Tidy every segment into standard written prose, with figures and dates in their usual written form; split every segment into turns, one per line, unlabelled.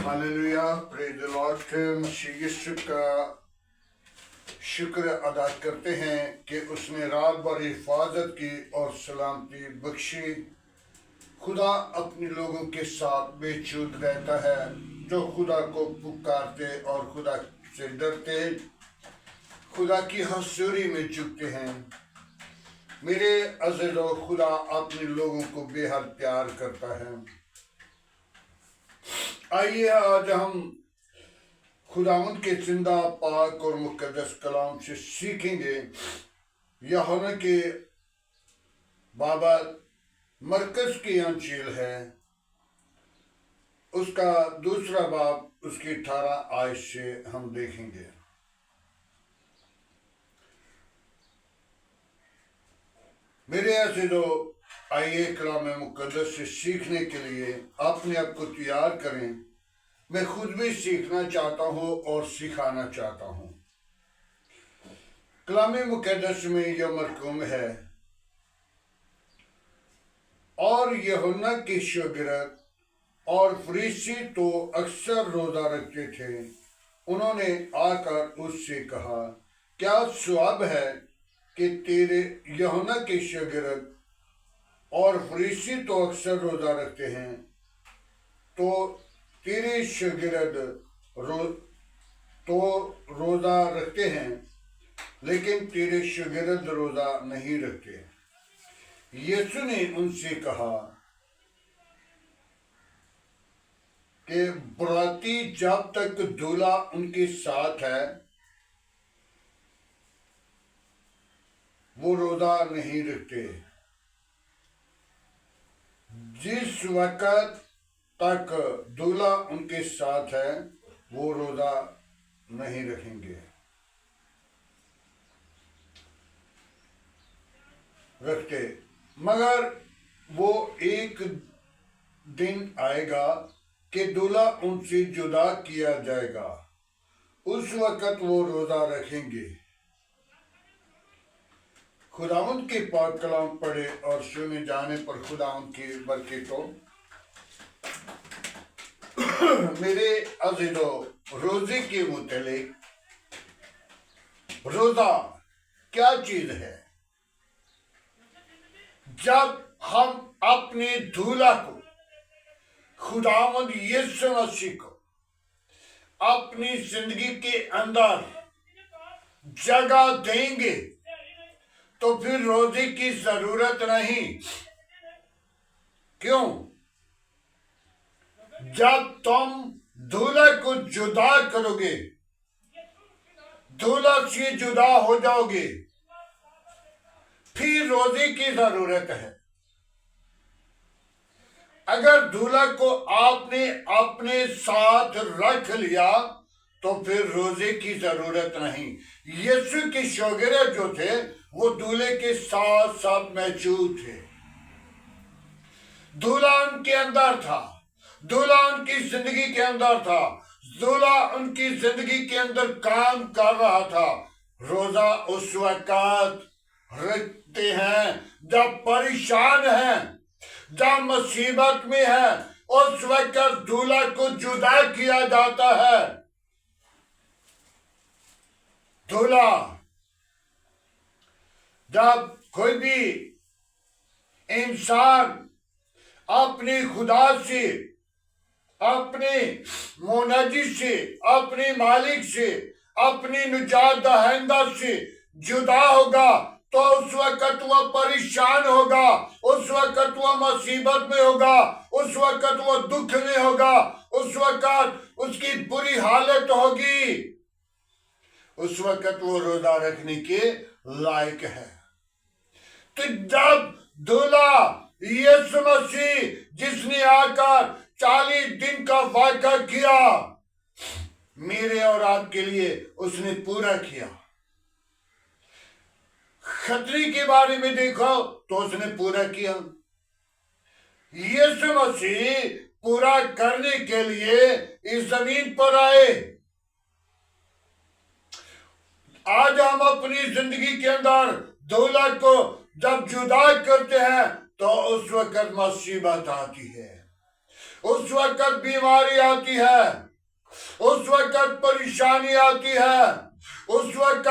Hallelujah, praise the lord. मसीह यीशु का शुक्र अदा करते हैं कि उसने रात भर हिफाजत की और सलामती बख्शी। खुदा अपने लोगों के साथ बेचूत रहता है जो खुदा को पुकारते और खुदा से डरते, खुदा की हसूरी में झुकते हैं। मेरे अज़ीज़ों, खुदा अपने लोगों को बेहद प्यार करता है। आइए आज हम खुदावंद के जिंदा पाक और मुकद्दस कलाम से सीखेंगे। यूहन्ना के बाबत मरकज की अंजील है, उसका दूसरा बाब, उसकी 18 आयत से हम देखेंगे। मेरे अज़ीज़ों, आइए कलाम मुकद्दस से सीखने के लिए अपने आप को तैयार करें। मैं खुद भी सीखना चाहता हूँ और सिखाना चाहता हूँ। कलाम मुकद्दस में यह मरकूम है, और यूहन्ना के शागिर्द और फरीसी तो अक्सर रोजा रखते थे। उन्होंने आकर उससे कहा, क्या सवाब है कि तेरे यूहन्ना के शागिर्द और फरीसी तो अक्सर रोजा रखते हैं, तो तेरे शागिर्द रोजा रखते हैं, लेकिन तेरे शागिर्द रोजा नहीं रखते। यीशु ने उनसे कहा कि बराती जब तक दूल्हा उनके साथ है वो रोजा नहीं रखते। जिस वक्त तक दूल्हा उनके साथ है वो रोजा नहीं रखेंगे, रखते। मगर वो एक दिन आएगा कि दूल्हा उनसे जुदा किया जाएगा, उस वक्त वो रोजा रखेंगे। खुदावंद के पाक कलाम पढ़े और सुने जाने पर खुदावंद की बरकतों। मेरे अज़ीज़ों, रोजे के मुतालिक रोजा क्या चीज है? जब हम अपने दूल्हा को, खुदावंद यीशु मसीह को अपनी जिंदगी के अंदर जगह देंगे तो फिर रोजे की जरूरत नहीं। क्यों? जब तुम दूल्हा को जुदा करोगे, दूल्हा से जुदा हो जाओगे, फिर रोजे की जरूरत है। अगर दूल्हा को आपने अपने साथ रख लिया तो फिर रोजे की जरूरत नहीं। यीशु के शागिर्द जो थे वो दूल्हे के साथ साथ मौजूद थे। दूल्हा उनके अंदर था, दूल्हा उनकी जिंदगी के अंदर था, दूल्हा उनकी जिंदगी के अंदर काम कर रहा था। रोजा उस वक्त रखते हैं जब परेशान हैं, जब मुसीबत में है, उस वक्त दूल्हा को जुदा किया जाता है। दूल्हा, जब कोई भी इंसान अपने खुदा से, अपने मुनज्जिम से, अपने मालिक से, अपनी निजात दहिंदा से जुदा होगा तो उस वक्त वह परेशान होगा, उस वक्त वह मुसीबत में होगा, उस वक्त वह दुख में होगा, उस वक्त उसकी बुरी हालत होगी। उस वक्त वो रोजा रखने के लायक है। तो जब दूल्हा यीशु मसीह, जिसने आकर 40 दिन का वादा किया, मेरे और आपके लिए उसने पूरा किया। खतरी के बारे में देखो तो उसने पूरा किया। यीशु मसीह पूरा करने के लिए इस जमीन पर आए। आज हम अपनी जिंदगी के अंदर दूल्हा को जब जुदा करते हैं तो उस वक्त मुसीबत आती है, उस वक्त बीमारी आती है, उस वक्त परेशानी आती है, उस वक्त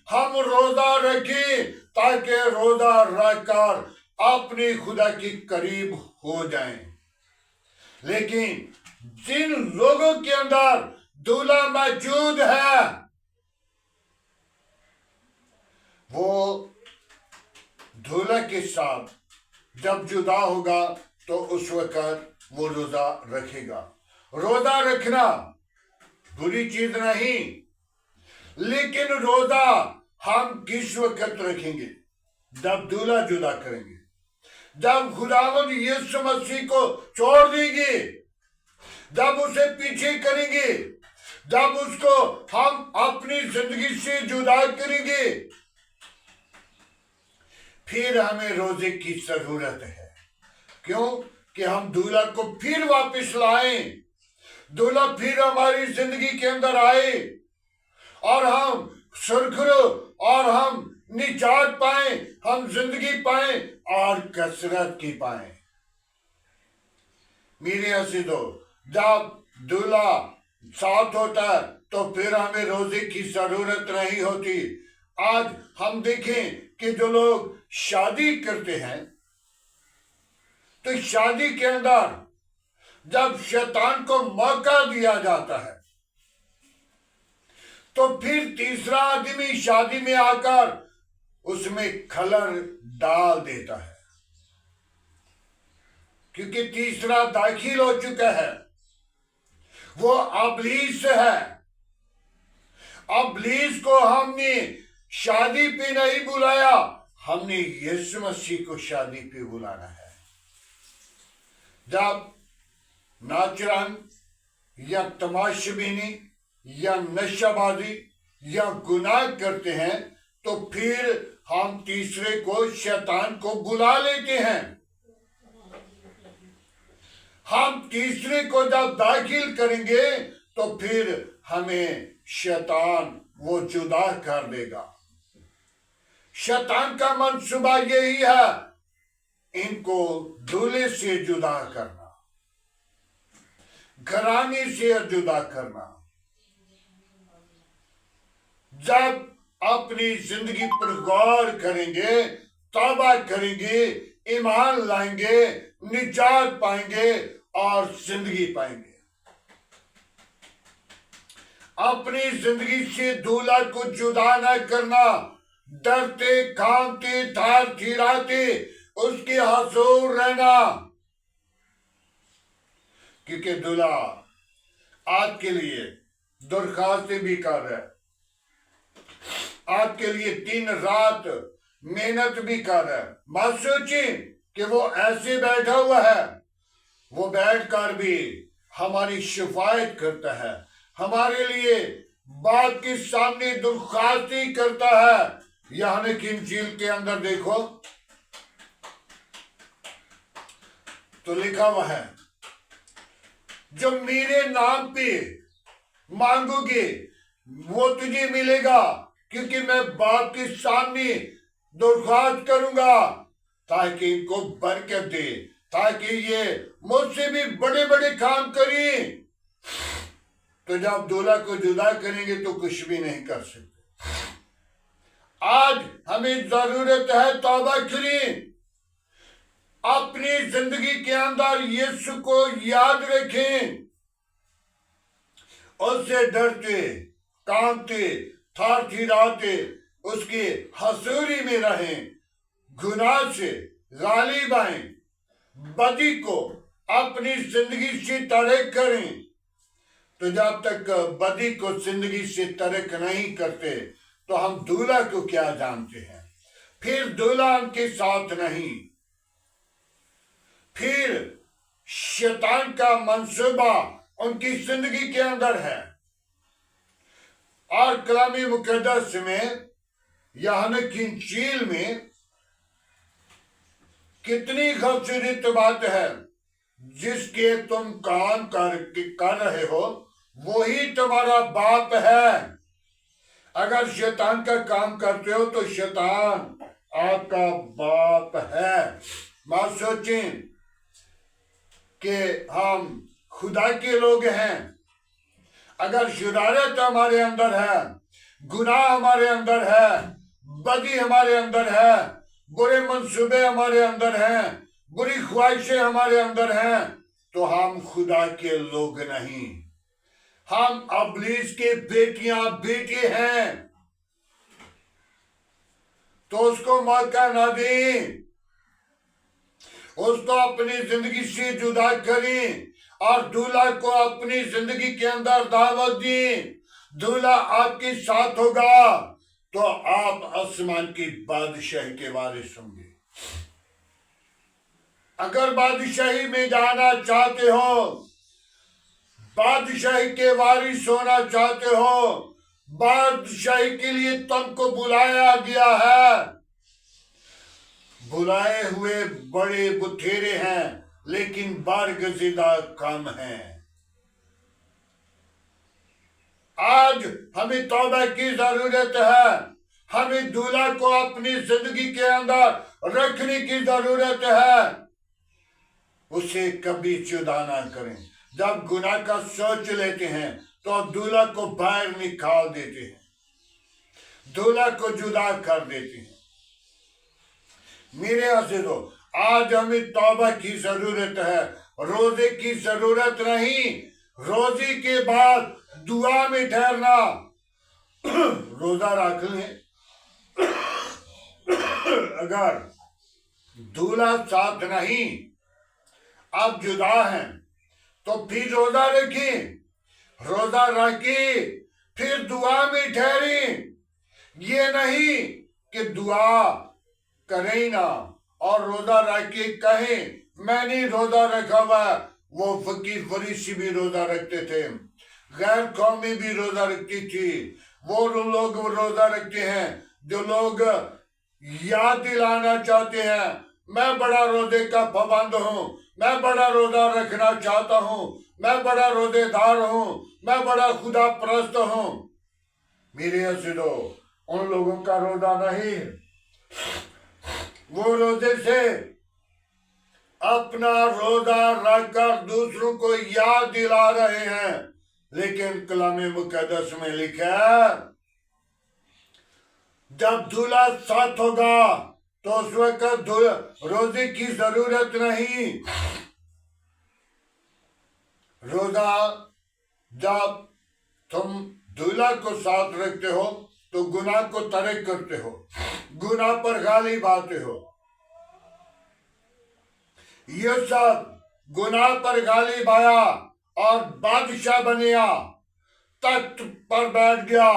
हम रोजा रखें ताकि रोजा रखकर अपने खुदा के करीब हो जाएं। लेकिन जिन लोगों के अंदर दूल्हा मौजूद है, वो दूल्हा के साथ जब जुदा होगा तो उस वक्त वो रोजा रखेगा। रोजा रखना बुरी चीज नहीं, लेकिन रोजा हम किस वक्त रखेंगे? जब दूल्हा जुदा करेंगे, जब खुदावंद यीशु मसीह को छोड़ देंगे, जब उसे पीछे करेंगे, जब उसको हम अपनी जिंदगी से जुदा करेंगे, फिर हमें रोजे की जरूरत है। क्यों? कि हम दूल्हा को फिर वापस लाएं, दूल्हा फिर हमारी जिंदगी के अंदर आए और हम सुरखरू और हम निजात पाए, हम जिंदगी पाए और कसरत की पाए। मेरे हसीदो, जब दूल्हा साथ होता है तो फिर हमें रोजे की जरूरत नहीं होती। आज हम देखें कि जो लोग शादी करते हैं तो शादी के अंदर जब शैतान को मौका दिया जाता है तो फिर तीसरा आदमी शादी में आकर उसमें खलल डाल देता है, क्योंकि तीसरा दाखिल हो चुका है, वो इब्लीस है। इब्लीस को हमने शादी पे नहीं बुलाया, हमने यीशु मसीह को शादी पे बुलाना है। जब नाचरन या तमाशबीनी या नशाबाजी या गुनाह करते हैं तो फिर हम तीसरे को, शैतान को बुला लेते हैं। हम तीसरे को जब दाखिल करेंगे तो फिर हमें शैतान वो जुदा कर देगा। शैतान का मंसूबा यही है, इनको दूल्हे से जुदा करना, घराने से जुदा करना। जब अपनी जिंदगी पर गौर करेंगे, तौबा करेंगे, ईमान लाएंगे, निजात पाएंगे और जिंदगी पाएंगे। अपनी जिंदगी से दूल्हा को जुदा न करना, डरते, कांपते, थार थिराते उसके हजूर रहना, क्योंकि दूल्हा आपके लिए दरखास्तें भी कर रहा है, आपके लिए दिन रात मेहनत भी कर रहा है। मत सोचें कि वो ऐसे बैठा हुआ है, वो बैठकर भी हमारी शिफायत करता है, हमारे लिए बात के सामने दरखास्ती करता है। यानी कि इंजील के अंदर देखो तो लिखा हुआ है, जो मेरे नाम पे मांगोगे वो तुझे मिलेगा, क्योंकि मैं बाप के सामने दरख्वास्त करूंगा ताकि इनको बरकत दे, ताकि ये मुझसे भी बड़े बड़े काम करें। तो जब दूल्हा को जुदा करेंगे तो कुछ भी नहीं कर सकते। आज हमें जरूरत है तौबा करें, अपनी जिंदगी के अंदर यीशु को याद रखें, उससे डरते, कांपते, थार थिराते उसकी हजूरी में रहें, गुनाह से गालिब आएं, बदी को अपनी जिंदगी से तरक करें। तो जब तक बदी को जिंदगी से तरक नहीं करते तो हम दूल्हा को क्या जानते हैं? फिर दूल्हा उनके साथ नहीं, फिर शैतान का मंसूबा उनकी जिंदगी के अंदर है। और कलामी मुकद्दस में यानी कि इंजील में कितनी खूबसूरत बात है, जिसके तुम काम कर रहे हो वही तुम्हारा बाप है। अगर शैतान का काम करते हो तो शैतान आपका बाप है। मत सोचें कि हम खुदा के लोग हैं, अगर शरारत हमारे अंदर है, गुनाह हमारे अंदर है, बदी हमारे अंदर है, बुरे मंसूबे हमारे अंदर हैं, बुरी ख्वाहिशें हमारे अंदर हैं, तो हम खुदा के लोग नहीं, हम अबलीस के बेटियां बेटे हैं। तो उसको मौका ना दें, उसको अपनी जिंदगी से जुदा करें और दूल्हा को अपनी जिंदगी के अंदर दावत दें। दूल्हा आपके साथ होगा तो आप आसमान की बादशाही के वारिस होंगे। अगर बादशाही में जाना चाहते हो, बादशाही के वारिस होना चाहते हो, बादशाही के लिए तुमको बुलाया गया है। बुलाए हुए बड़े बुथेरे हैं, लेकिन बरगज़िदा कम हैं। आज हमें तौबा की जरूरत है, हमें दूल्हा को अपनी जिंदगी के अंदर रखने की जरूरत है। उसे कभी जुदा ना करें। जब गुनाह का सोच लेते हैं तो दूल्हा को बाहर निकाल देते हैं, दूल्हा को जुदा कर देते हैं। मेरे अज़ीज़ों, आज हमें तौबा की जरूरत है, रोजे की जरूरत नहीं। रोजे के बाद दुआ में ठहरना। रोजा रख लें, अगर दूल्हा साथ नहीं, आप जुदा हैं, तो फिर रोजा रखें, रोजा रखे फिर दुआ में ठहरें। ये नहीं कि दुआ करें ना और रोजा रख के कहें मैंने रोजा रखा हुआ। वो फकीर फरीसी भी रोजा रखते थे, गैर कौमी भी रोजा रखती थी। वो लोग रोजा रखते हैं जो लोग याद दिलाना चाहते हैं, मैं बड़ा रोजे का पाबंद हूँ, मैं बड़ा रोजा रखना चाहता हूँ, मैं बड़ा रोजेदार हूँ, मैं बड़ा खुदा परस्त हूँ। मेरे अज़ीज़ों, उन लोगों का रोजा नहीं, वो रोजे से अपना रोजा रखकर दूसरों को याद दिला रहे हैं। लेकिन कलामे मुकद्दस में लिखा है, जब दूल्हा साथ होगा तो उस वक्त रोजे की जरूरत नहीं। रोजा जब तुम दूल्हा को साथ रखते हो तो गुनाह को तर्क करते हो, गुनाह पर गालिब आते हो। ये सब गुनाह पर गालिब आया और बादशाह बनिया, तख्त पर बैठ गया,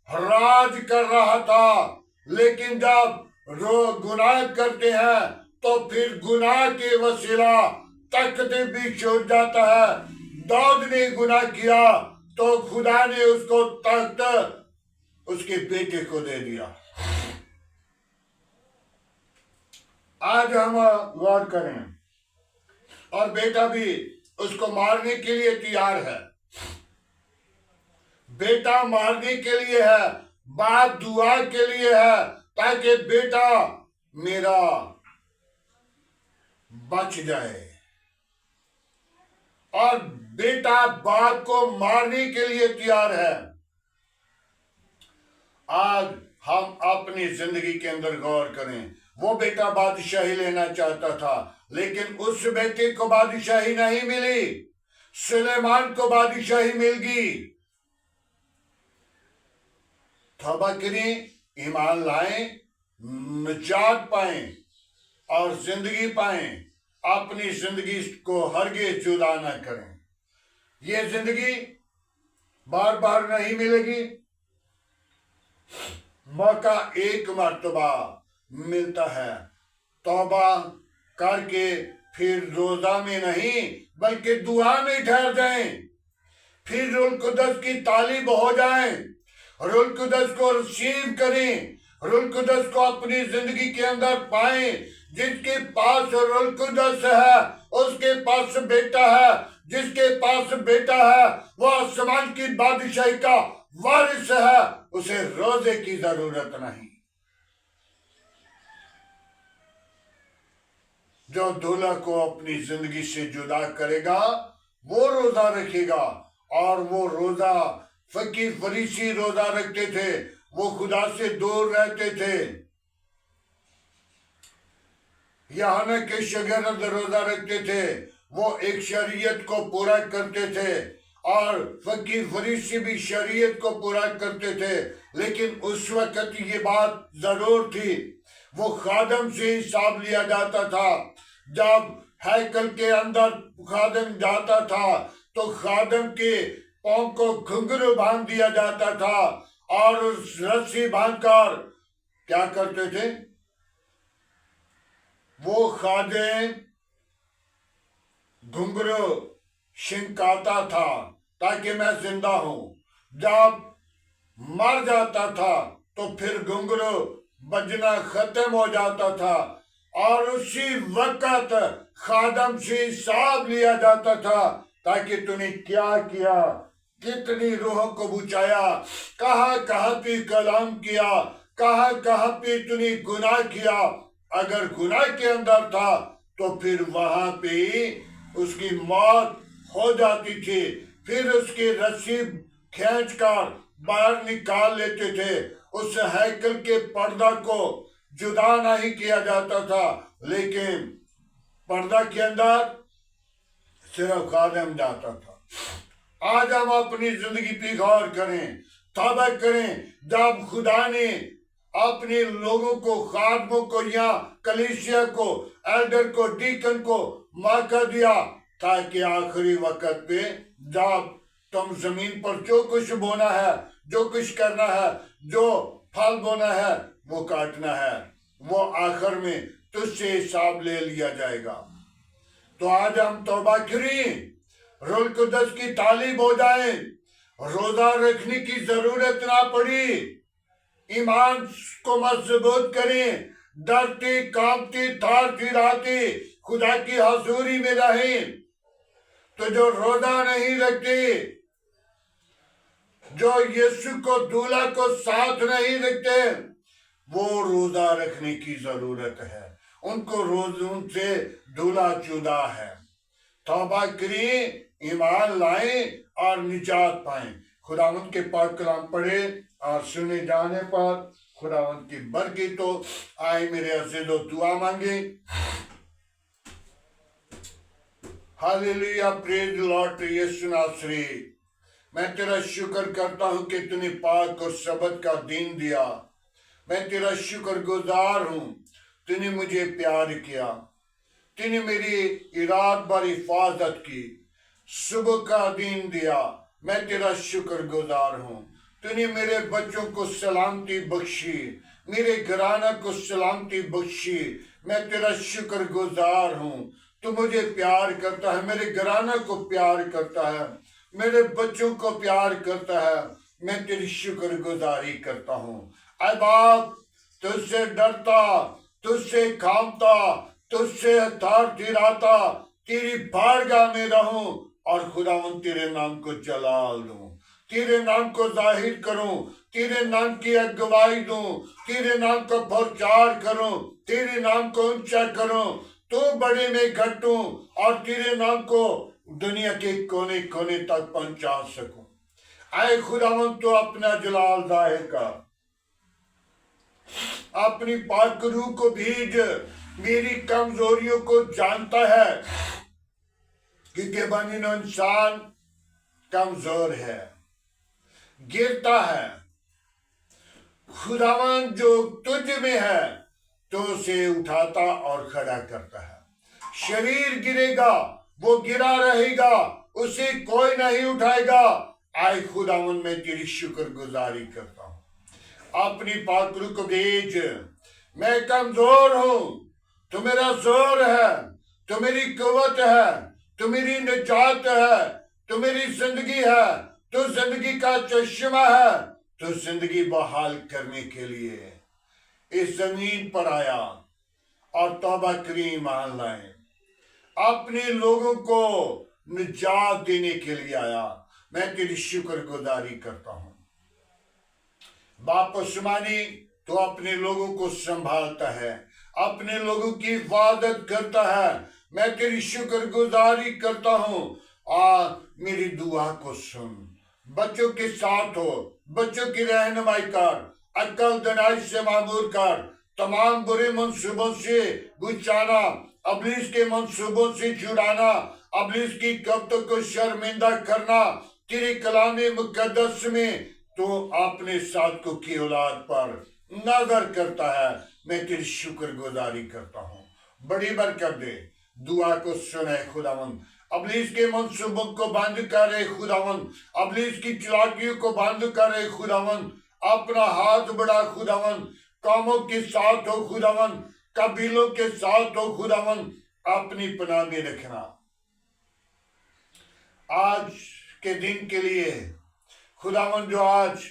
राज कर रहा था। लेकिन जब गुनाह करते हैं तो फिर गुनाह के वसीला तख्त भी छूट जाता है। दाऊद ने गुनाह किया तो खुदा ने उसको तख्त उसके बेटे को दे दिया। आज हम गौर करें, और बेटा भी उसको मारने के लिए तैयार है। बेटा मारने के लिए है, बाप दुआ के लिए है, ताकि बेटा मेरा बच जाए। और बेटा बाप को मारने के लिए तैयार है। आज हम अपनी जिंदगी के अंदर गौर करें, वो बेटा बादशाही लेना चाहता था, लेकिन उस बेटे को बादशाही नहीं मिली, सुलेमान को बादशाही मिल गई। तौबा करें, ईमान लाएं, निजात पाएं और जिंदगी पाएं। अपनी जिंदगी को हरगिज़ जुदा ना करें। ये जिंदगी बार बार नहीं मिलेगी, मौका एक मर्तबा मिलता है। तौबा करके फिर रोजा में नहीं बल्कि दुआ में ठहर जाएं, फिर रूह कुदस की तालीब हो जाएं, रूह कुदस को रिसीव करें, रूह कुदस को अपनी जिंदगी के अंदर पाएं। जिसके पास रूह कुदस है उसके पास बेटा है, जिसके पास बेटा है वो आसमान की बादशाही का वारिस है, उसे रोजे की जरूरत नहीं। जो दूल्हा को अपनी जिंदगी से जुदा करेगा वो रोजा रखेगा। और वो रोजा फकीर फरीसी रोजा रखते थे, वो खुदा से दूर रहते थे। यूहन्ना के शागिर्द रोजा रखते थे, वो एक शरीयत को पूरा करते थे, और फकीर फरीसी भी शरीयत को पूरा करते थे। लेकिन उस वक्त ये बात जरूर थी, वो खादम से हिसाब लिया जाता था। जब हैकल के अंदर खादम जाता था तो खादम के पांव को घुंघरू बांध दिया जाता था, और उस रस्सी बांधकर क्या करते थे, वो खादिम घुंघरू शिंकाता था ताकि मैं जिंदा हूं। जब मर जाता था तो फिर घुंघरू बजना खत्म हो जाता था, और उसी वक्त खादम से हिसाब लिया जाता था ताकि तूने क्या किया, कितनी रूहों को बुझाया, कहाँ कहाँ पे कलाम किया, कहाँ कहाँ पे तूने गुनाह किया। अगर गुनाह के अंदर था तो फिर वहां पे उसकी मौत हो जाती थी। फिर उसकी रस्सी खींचकर बाहर निकाल लेते थे। उस हैकल के पर्दा को जुदा नहीं किया जाता था, लेकिन पर्दा के अंदर सिर्फ खादिम जाता था। आज हम अपनी जिंदगी पे गौर करें, तौबा करें। जब खुदा ने अपने लोगों को, खादमों को या कलीसिया को, एल्डर को, डीकन को मौका दिया ताकि आखिरी वक्त पे जब तुम जमीन पर जो कुछ बोना है, जो कुछ करना है, जो फल बोना है, वो काटना है, वो आखिर में तुझसे हिसाब ले लिया जाएगा। तो आज हम तौबा करें, रूह कुद्दस की तालीब हो जाए, रोजा रखने की जरूरत ना पड़ी, ईमान को मजबूत करें, डरते कांपते थार थिराते खुदा की हजूरी में रहें। तो जो रोजा नहीं रखते, जो यीशु को दूल्हा को साथ नहीं रखते, वो रोजा रखने की जरूरत है। उनको रोज उनसे दूल्हा जुदा है। तौबा करें, ईमान लाएं और निजात पाएं। खुदावंद के पाक कलाम पढ़े और सुने जाने पर खुदावंद की बरकत तो आए। मेरे अज़ीज़ों, दुआ मांगे। हालेलुया, प्रेज लॉर्ड यीशु नासरी। मैं तेरा शुक्र करता हूं कि तूने पाक और सबत का दिन दिया। मैं तेरा शुक्रगुजार हूं, तूने मुझे प्यार किया, तूने मेरी रात भर हिफाजत की, सुबह का दिन दिया। मैं तेरा शुक्रगुजार हूं। तूने मेरे बच्चों को सलामती बख्शी, मेरे घराना को सलामती बख्शी। मैं तेरा शुक्रगुजार हूं। तू मुझे प्यार करता है, मेरे घराना को प्यार करता है, मेरे बच्चों को प्यार करता है। मैं तेरी शुक्रगुजारी करता हूँ। ऐ बाप, तुझसे डरता, तुझसे कांपता, तुझसे थार थिराता तेरी बारगाह में रहूं और खुदावंद तेरे नाम को जलाल दूं, तेरे नाम को जाहिर करूं, तेरे नाम की अगुवाई दूं, तेरे नाम को प्रचार करूं, तेरे नाम को ऊंचा करूं। तो बड़े में घटूं और तेरे नाम को दुनिया के कोने कोने तक पहुंचा सकूं। आए खुदावंद, तो अपना जलाल जाहिर कर, अपनी पाक रूह को भेज। मेरी कमजोरियों को जानता है, क्योंकि बनी इंसान कमजोर है, गिरता है। खुदावंद जो तुझ में है तो उसे उठाता और खड़ा करता है। शरीर गिरेगा, वो गिरा रहेगा, उसे कोई नहीं उठाएगा। आए खुदावंद, मैं तेरी शुक्रगुजारी करता हूं। अपनी पाक रूह को भेज। मैं कमजोर हूं, तू मेरा जोर है, तू मेरी कुव्वत है, तू मेरी निजात है, तू मेरी जिंदगी है, तू जिंदगी का चश्मा है। तू जिंदगी बहाल करने के लिए इस जमीन पर आया और तौबा करी, मान लाए, अपने लोगों को निजात देने के लिए आया। मैं तेरी शुक्रगुजारी करता हूं। बाप आसमानी, तो अपने लोगों को संभालता है, अपने लोगों की हिफाजत करता है। मैं तेरी शुक्रगुजारी करता हूँ। मेरी दुआ को सुन, बच्चों के साथ हो, बच्चों की रहनुमाई कर, अक्ल दनाई से मामूर कर, तमाम बुरे मंसूबों से बुझाना, अबलीस के मंसूबों से छुड़ाना, अबलीस की कब्तों को शर्मिंदा करना। तेरे कलामे मुकद्दस में तो अपने साधकों की औलाद पर नजर करता है। मैं तेरी शुक्रगुजारी करता हूँ। बड़ी बरकत दे, दुआ को सुने खुदावंद। अबलीस के मंसूबों को बंद करे खुदावंद, अबलीस की चालाकियों को बंद करे खुदावंद। अपना हाथ बढ़ा खुदावंद, कौमों के साथ हो खुदावंद, कबीलों के साथ हो खुदावंद, अपनी पनाह में रखना। आज के दिन के लिए खुदावंद जो आज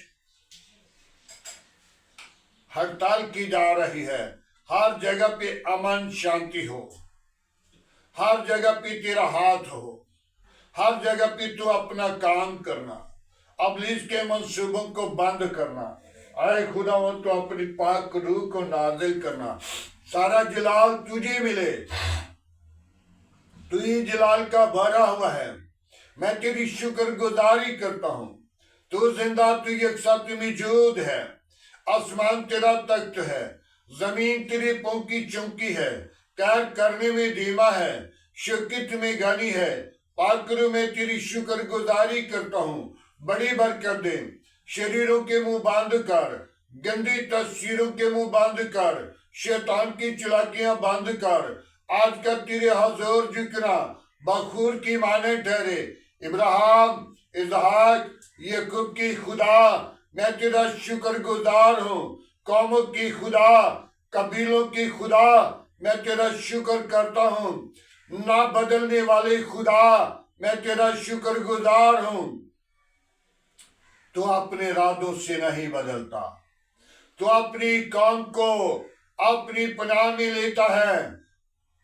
हड़ताल की जा रही है, हर जगह पे अमन शांति हो, हर जगह पे तेरा हाथ हो, हर जगह पे तू अपना काम करना, अबलीस के मंसूबों को बंद करना। आए खुदावंद तो अपनी पाक रूह को नाजिल करना। सारा जलाल तुझे मिले, तू ही जलाल का भरा हुआ है। मैं तेरी शुक्रगुजारी करता हूँ। तू जिंदा, तू यकसा, तू मौजूद है। आसमान तेरा तख्त है, जमीन तेरे पांव की चौकी है। कैर करने में धीमा है, शक्ति में गानी है। पाकरू में तेरी शुक्रगुजारी करता हूँ। बड़ी बरकत दे, शरीरों के मुंह बांध कर, गंदी तस्वीरों के मुंह बांध कर, शैतान की चालाकियां बांध कर। आज का तेरे हजूर झुकना बखूर की माने ठहरे। इब्राहिम, इसहाक, याकूब की खुदा, मैं तेरा शुक्रगुजार हूँ। कौमों की खुदा, कबीलों की खुदा, मैं तेरा शुक्र करता हूँ। ना बदलने वाले खुदा, मैं तेरा शुक्रगुजार हूँ। तू अपने इरादों से नहीं बदलता, तू अपनी कौम को अपनी पनाह में लेता है।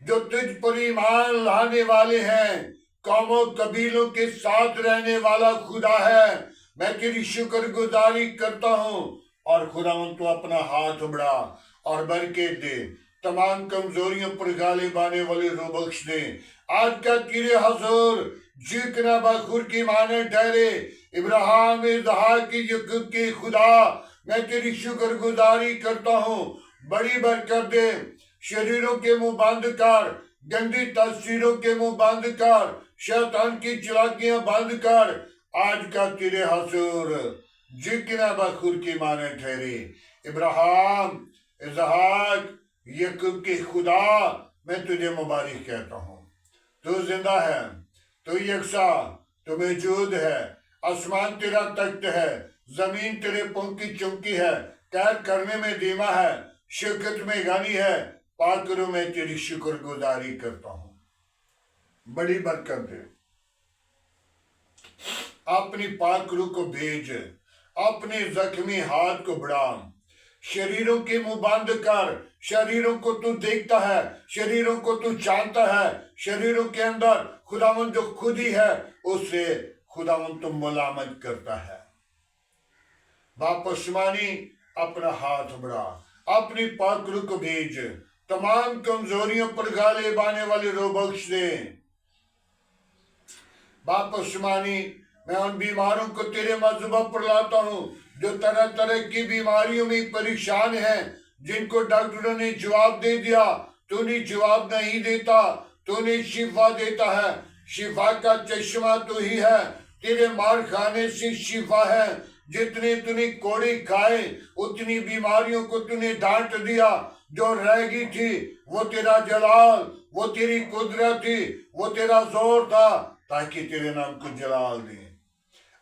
जो तुझ पर ईमान लाने वाले हैं, कौमों कबीलों के साथ रहने वाला खुदा है। मैं तेरी शुक्रगुजारी करता हूँ। और खुदावंद तू अपना हाथ बढ़ा और बरकत दे, तमाम कमजोरियों पर गालिब आने वाली रूह बख्श दे। आज का तेरे हजूर झुकना बखूर की माने ठहरे। इब्राहिम, इसहाक, याकूब की खुदा, मैं तेरी शुक्रगुजारी करता हूँ। बड़ी बरकत दे, शरीरों के मुंह बंद कर, गंदी तस्वीरों के मुंह बंद कर, शैतान की चालाकियां बंद कर। आज का तेरे हजूर झुकना बखूर की माने ठहरे। इब्राहिम, इसहाक, याकूब की खुदा, मैं तुझे मुबारक कहता हूँ। तू जिंदा है, तू यकसा, तू मौजूद है। आसमान तेरा तख्त है, जमीन तेरे पांव की चौकी है। कैर करने में धीमा है, शौकत में गानी है। पाकरू में तेरी शुक्रगुजारी करता हूँ। बड़ी बरकत दे, अपनी पाकरू को भेज, अपने जख्मी हाथ को बढ़ा। शरीरों के मुंह बंद कर, शरीरों को तू देखता है, शरीरों को तू जानता है। शरीरों के अंदर खुदावंद जो खुद ही है, उससे खुदावंद तुम मुलामत करता है। वापस मानी, अपना हाथ बढ़ा, अपनी पाकरू को भेज, तमाम कमजोरियों पर गालिब आने वाले रूह बख्श दे। वापस मानी, मैं उन बीमारों को तेरे मज़हबा पर लाता हूँ जो तरह तरह की बीमारियों में परेशान हैं, जिनको डॉक्टरों ने जवाब दे दिया। तूने जवाब नहीं देता, तूने शिफा देता है। शिफा का चश्मा तू ही है, तेरे मार खाने से शिफा है। जितने तूने कोड़े खाए, उतनी बीमारियों को तूने डांट दिया। जो रह गई थी वो तेरा जलाल, वो तेरी कुदरत थी, वो तेरा जोर था, ताकि तेरे नाम को जलाल दे।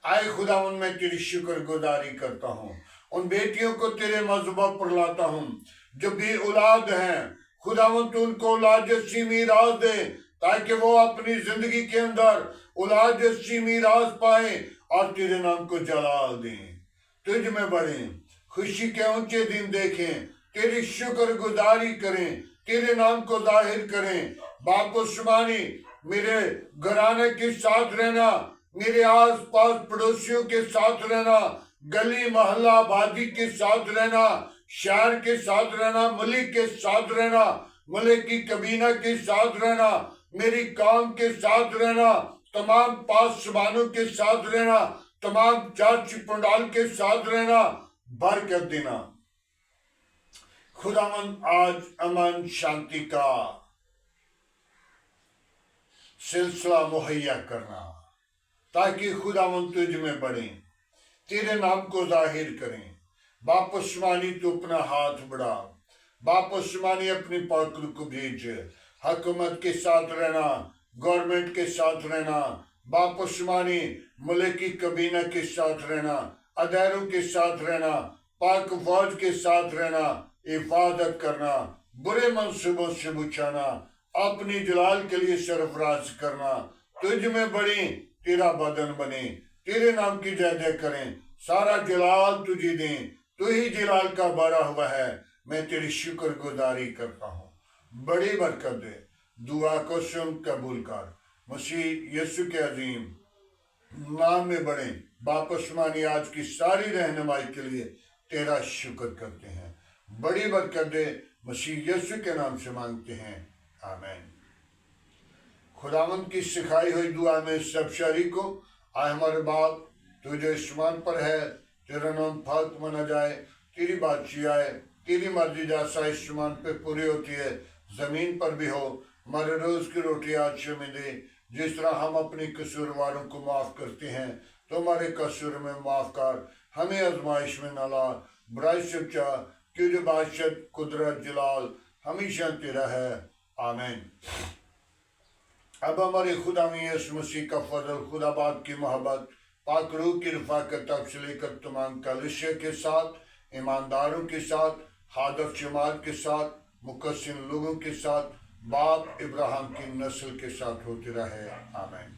आए खुदावन, मैं तेरी शुक्रगुजारी करता हूँ। उन बेटियों को तेरे मज़हबा पर लाता हूँ जो भी औलाद हैं। खुदावन, तू उनको औलाद जैसी मीरास दे, ताकि वो अपनी जिंदगी के अंदर औलाद जैसी मीरास पाए और तेरे नाम को जलाल दें। तुझ में बढ़े, खुशी के ऊंचे दिन देखें, तेरी शुक्रगुजारी करें, तेरे नाम को जाहिर करें। वापस मानी, मेरे घराने के साथ रहना, मेरे आस पास पड़ोसियों के साथ रहना, गली मोहल्ला आबादी के साथ रहना। शहर के साथ रहना, मुल्क के साथ रहना, मुल्क की कबीना के साथ रहना, मेरी कौम के साथ रहना, तमाम पासबानों के साथ रहना, तमाम चर्च पंडाल के साथ रहना, बरकत देना। खुदावंद आज अमन शांति का सिलसिला मुहैया करना, ताकि खुदावंद तुझ में बढ़े, तेरे नाम को जाहिर करें। वापस मानी तो अपना हाथ बढ़ा, वापस मानी अपनी पाकल को भेज, हुकूमत के साथ रहना, गवर्नमेंट के साथ रहना, वापस मानी मुल्क की कबीना के साथ रहना, अदारों के साथ रहना, पाक फौज के साथ रहना, हिफाजत करना, बुरे मंसूबों से बचाना, अपनी जलाल के लिए सरफराज करना, तुझ में बड़ी तेरा बदन बने, तेरे नाम की जय जय करें, सारा जलाल तुझे दें, तू ही जलाल का बड़ा हुआ है। मैं तेरी शुक्रगुजारी करता हूँ, बड़ी बरकत दे, दुआ को सुन कबूल कर, मसीह यीशु के अजीम नाम में बढ़े। वापस मानी आज की सारी रहनुमाई के लिए तेरा शुक्र करते हैं, बड़ी बरकत दे, मसीह यीशु के नाम से मांगते हैं, आमीन। खुदावंद की सिखाई हुई दुआ में सब शरीक को आए हमारे बाप तू जो आसमान पर है, तेरा नाम पाक माना जाए, तेरी बादशाही आए, तेरी मर्जी जैसा आसमान पे पूरी होती है जमीन पर भी हो। हमारे रोज की रोटी आज हमें दे, जिस तरह हम अपने कसूरवारों को माफ करते हैं तो हमारे कसूर में माफ कर, हमें आजमाइश में न ला, बुराई से बचा, क्योंकि बादशाह कुदरत जलाल हमेशा तेरा है, आमीन। अब हमारे खुदा में यीशु मसीह का फजल, खुदा बाप की मोहब्बत, पाक रूह की रफ़ाक़त अब से लेकर तमाम कलीसिया के साथ, ईमानदारों के साथ, हादर जमात के साथ, मुकस्सिन लोगों के साथ, बाप इब्राहिम की नस्ल के साथ होती रहे, आमीन।